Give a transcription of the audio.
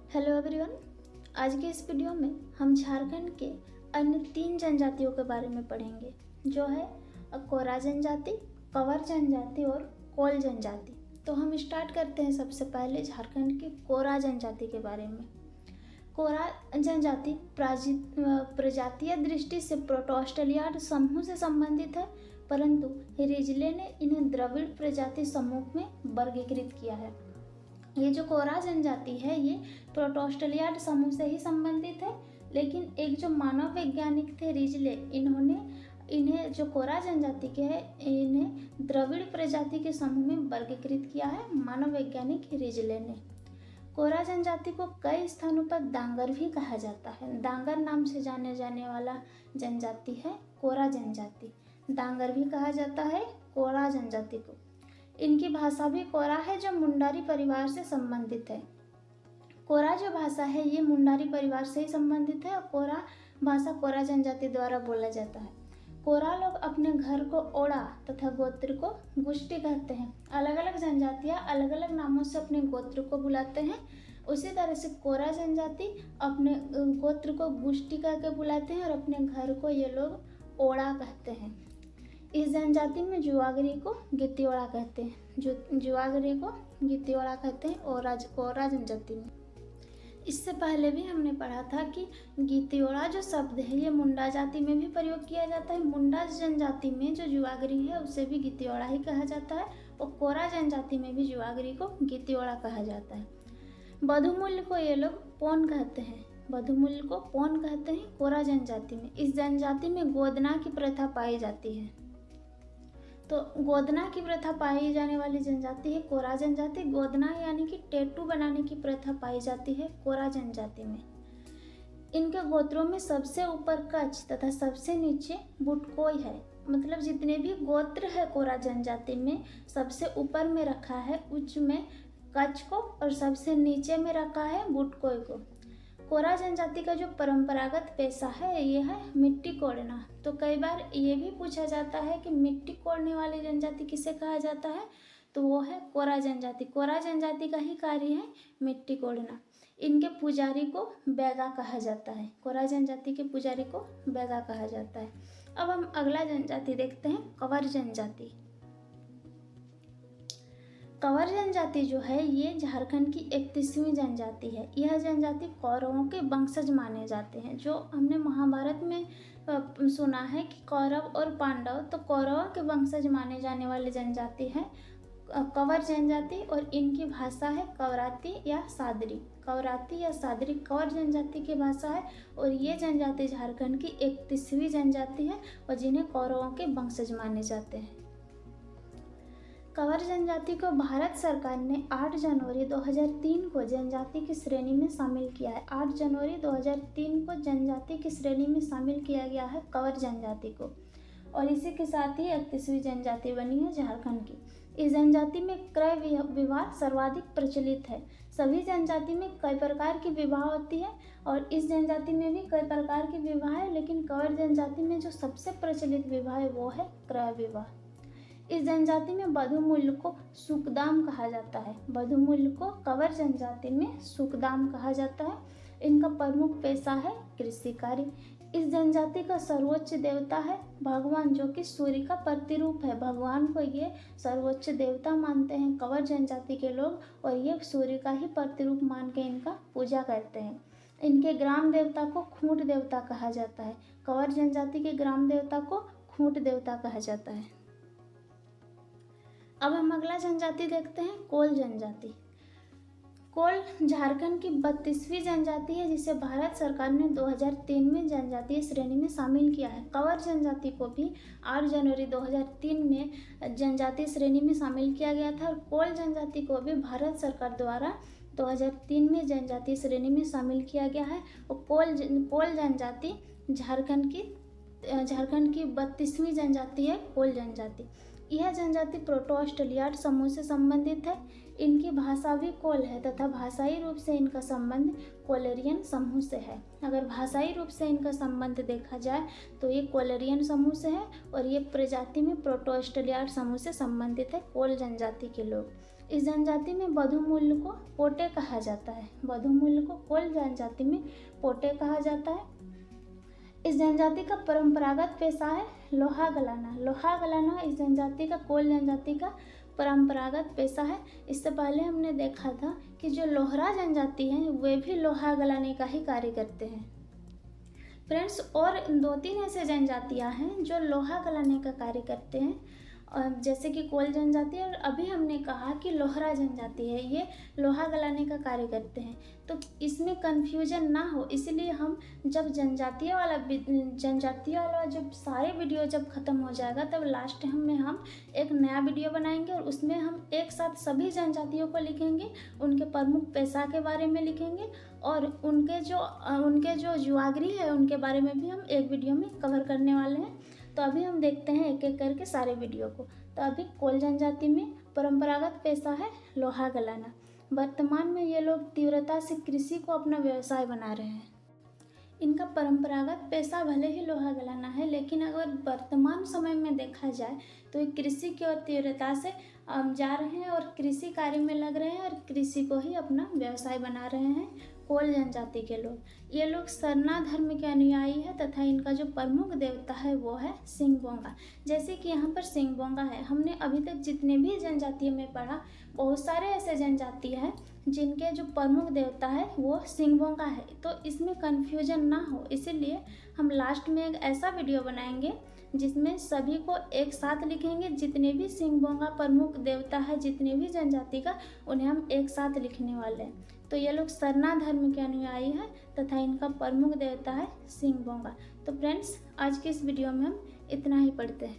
Hello everyone. आज के इस वीडियो में हम झारखंड के अन्य 3 जनजातियों के बारे में पढ़ेंगे, जो है कोरा जनजाति, कंवर जनजाति और कोल जनजाति। तो हम स्टार्ट करते हैं सबसे पहले झारखंड की कोरा जनजाति के बारे में। कोरा जनजाति प्रजातीय दृष्टि से प्रोटोस्टलिया समूह से संबंधित है, परंतु रिजले ने इन्हें द्रविड़ प्रजाति समूह में वर्गीकृत किया है। ये जो कोरा जनजाति है ये प्रोटोस्टलिया समूह से ही संबंधित है, लेकिन एक जो मानव वैज्ञानिक थे रिजले, इन्हें जो कोरा जनजाति के है इन्हें द्रविड़ प्रजाति के समूह में वर्गीकृत किया है मानव वैज्ञानिक रिजले ने। कोरा जनजाति को कई स्थानों पर डांगर भी कहा जाता है। डांगर नाम से जाने जाने वाला जनजाति है कोरा जनजाति। डांगर भी कहा जाता है कोरा जनजाति को। इनकी भाषा भी कोरा है जो मुंडारी परिवार से संबंधित है। कोरा जो भाषा है ये मुंडारी परिवार से ही संबंधित है और कोरा भाषा कोरा जनजाति द्वारा बोला जाता है। कोरा लोग अपने घर को ओड़ा तथा गोत्र को गुष्टी कहते हैं। अलग अलग जनजातियाँ अलग अलग नामों से अपने गोत्र को बुलाते हैं। उसी तरह से कोरा जनजाति अपने गोत्र को गुष्टी कह के बुलाते हैं और अपने घर को ये लोग ओड़ा कहते हैं। इस जनजाति में जुआगरी को गितियोड़ा कहते हैं। जुआगरी को गितियोड़ा कहते हैं और कोरा जनजाति में। इससे पहले भी हमने पढ़ा था कि गितियोड़ा जो शब्द है ये मुंडा जाति में भी प्रयोग किया जाता है। मुंडा जनजाति में जो जुआगरी है उसे भी गितियोड़ा ही कहा जाता है और कोरा जनजाति में भी जुआगरी को गितियोड़ा कहा जाता है। बधुमूल्य को ये लोग पौन कहते हैं। बधुमूल्य को पौन कहते हैं कोरा जनजाति में। इस जनजाति में गोदना की प्रथा पाई जाती है। तो गोदना की प्रथा पाई जाने वाली जनजाति है कोरा जनजाति। गोदना यानी कि टैटू बनाने की प्रथा पाई जाती है कोरा जनजाति में। इनके गोत्रों में सबसे ऊपर कच्छ तथा सबसे नीचे बुटकोई है। मतलब जितने भी गोत्र है कोरा जनजाति में सबसे ऊपर में रखा है उच्च में कच्छ को और सबसे नीचे में रखा है बुटकोई को। कोरा जनजाति का जो परंपरागत पेशा है ये है मिट्टी कोड़ना। तो कई बार ये भी पूछा जाता है कि मिट्टी कोड़ने वाली जनजाति किसे कहा जाता है, तो वो है कोरा जनजाति। कोरा जनजाति का ही कार्य है मिट्टी कोड़ना। इनके पुजारी को बैगा कहा जाता है। कोरा जनजाति के पुजारी को बैगा कहा जाता है। अब हम अगला जनजाति देखते हैं कंवर जनजाति। कंवर जनजाति जो है ये झारखंड की 31वीं जनजाति है। यह जनजाति कौरवों के वंशज माने जाते हैं। जो हमने महाभारत में सुना है कि कौरव और पांडव, तो कौरवों के वंशज माने जाने वाली जनजाति है कंवर जनजाति और इनकी भाषा है कवराती या सादरी। कवराती या सादरी कंवर जनजाति की भाषा है और ये जनजाति झारखंड की 31वीं जनजाति है और जिन्हें कौरवों के वंशज माने जाते हैं। कंवर जनजाति को भारत सरकार ने 8 जनवरी 2003 को जनजाति की श्रेणी में शामिल किया है। 8 जनवरी 2003 को जनजाति की श्रेणी में शामिल किया गया है कंवर जनजाति को और इसी के साथ ही 31वीं जनजाति बनी है झारखंड की। इस जनजाति में क्रय विवाह सर्वाधिक प्रचलित है। सभी जनजाति में कई प्रकार की विवाह होती है और इस जनजाति में भी कई प्रकार की विवाह है, लेकिन कंवर जनजाति में जो सबसे प्रचलित विवाह है वो है क्रय विवाह। इस जनजाति में बधुमूल्य को सुकदाम कहा जाता है। बधुमूल्य को कंवर जनजाति में सुकदाम कहा जाता है। इनका प्रमुख पेशा है कृषि कार्य। इस जनजाति का सर्वोच्च देवता है भगवान, जो कि सूर्य का प्रतिरूप है। भगवान को ये सर्वोच्च देवता मानते हैं कंवर जनजाति के लोग और ये सूर्य का ही प्रतिरूप मान के इनका पूजा करते हैं। इनके ग्राम देवता को खूंट देवता कहा जाता है। कंवर जनजाति के ग्राम देवता को खूंट देवता कहा जाता है। अब हम अगला जनजाति देखते हैं कोल जनजाति। कोल झारखंड की 32वीं जनजाति है जिसे भारत सरकार ने 2003 में जनजातीय श्रेणी में शामिल किया है। कंवर जनजाति को भी 8 जनवरी 2003 में जनजातीय श्रेणी में शामिल किया गया था और कोल जनजाति को भी भारत सरकार द्वारा 2003 में जनजातीय श्रेणी में शामिल किया गया है। और कोल जनजाति झारखंड की 32वीं जनजाति है कोल जनजाति। यह जनजाति प्रोटोस्टलिया समूह से संबंधित है। इनकी भाषा भी कोल है तथा भाषाई रूप से इनका संबंध कोलेरियन समूह से है। अगर भाषाई रूप से इनका संबंध देखा जाए तो ये कोलेरियन समूह से है और ये प्रजाति में प्रोटोस्टलिया समूह से संबंधित है कोल जनजाति के लोग। इस जनजाति में बधुमूल्य को पोटे कहा जाता है। बधुमूल्य को कोल जनजाति में पोटे कहा जाता है। इस जनजाति का परंपरागत पेशा है लोहा गलाना। लोहा गलाना इस जनजाति का, कोल जनजाति का परंपरागत पेशा है। इससे पहले हमने देखा था कि जो लोहरा जनजाति है वे भी लोहा गलाने का ही कार्य करते हैं। फ्रेंड्स, और 2-3 ऐसे जनजातियां हैं जो लोहा गलाने का कार्य करते हैं, जैसे कि कोल जनजाति, और अभी हमने कहा कि लोहरा जनजाति है, ये लोहा गलाने का कार्य करते हैं। तो इसमें कन्फ्यूजन ना हो, इसलिए हम जब जनजातियों वाला जब सारे वीडियो जब ख़त्म हो जाएगा तब लास्ट में हम एक नया वीडियो बनाएंगे और उसमें हम एक साथ सभी जनजातियों को लिखेंगे, उनके प्रमुख पेशा के बारे में लिखेंगे और उनके जो जुआगरी है उनके बारे में भी हम एक वीडियो में कवर करने वाले हैं। तो अभी हम देखते हैं एक एक करके सारे वीडियो को। तो अभी कोल जनजाति में परंपरागत पेशा है लोहा गलाना। वर्तमान में ये लोग तीव्रता से कृषि को अपना व्यवसाय बना रहे हैं। इनका परंपरागत पेशा भले ही लोहा गलाना है, लेकिन अगर वर्तमान समय में देखा जाए तो ये कृषि की ओर तीव्रता से जा रहे हैं और कृषि कार्य में लग रहे हैं और कृषि को ही अपना व्यवसाय बना रहे हैं कोल जनजाति के लोग। ये लोग सरना धर्म के अनुयायी है तथा इनका जो प्रमुख देवता है वो है सिंहबोंगा। जैसे कि यहाँ पर सिंहबोंगा है, हमने अभी तक जितने भी जनजातियों में पढ़ा, बहुत सारे ऐसे जनजाति हैं जिनके जो प्रमुख देवता है वो सिंहबोंगा है। तो इसमें कन्फ्यूजन ना हो, इसीलिए हम लास्ट में एक ऐसा वीडियो बनाएंगे जिसमें सभी को एक साथ लिखेंगे। जितने भी सिंहबोंगा प्रमुख देवता है, जितने भी जनजाति का, उन्हें हम एक साथ लिखने वाले हैं। तो ये लोग सरना धर्म के अनुयायी हैं तथा इनका प्रमुख देवता है सिंहबोंगा। तो फ्रेंड्स, आज के इस वीडियो में हम इतना ही पढ़ते हैं।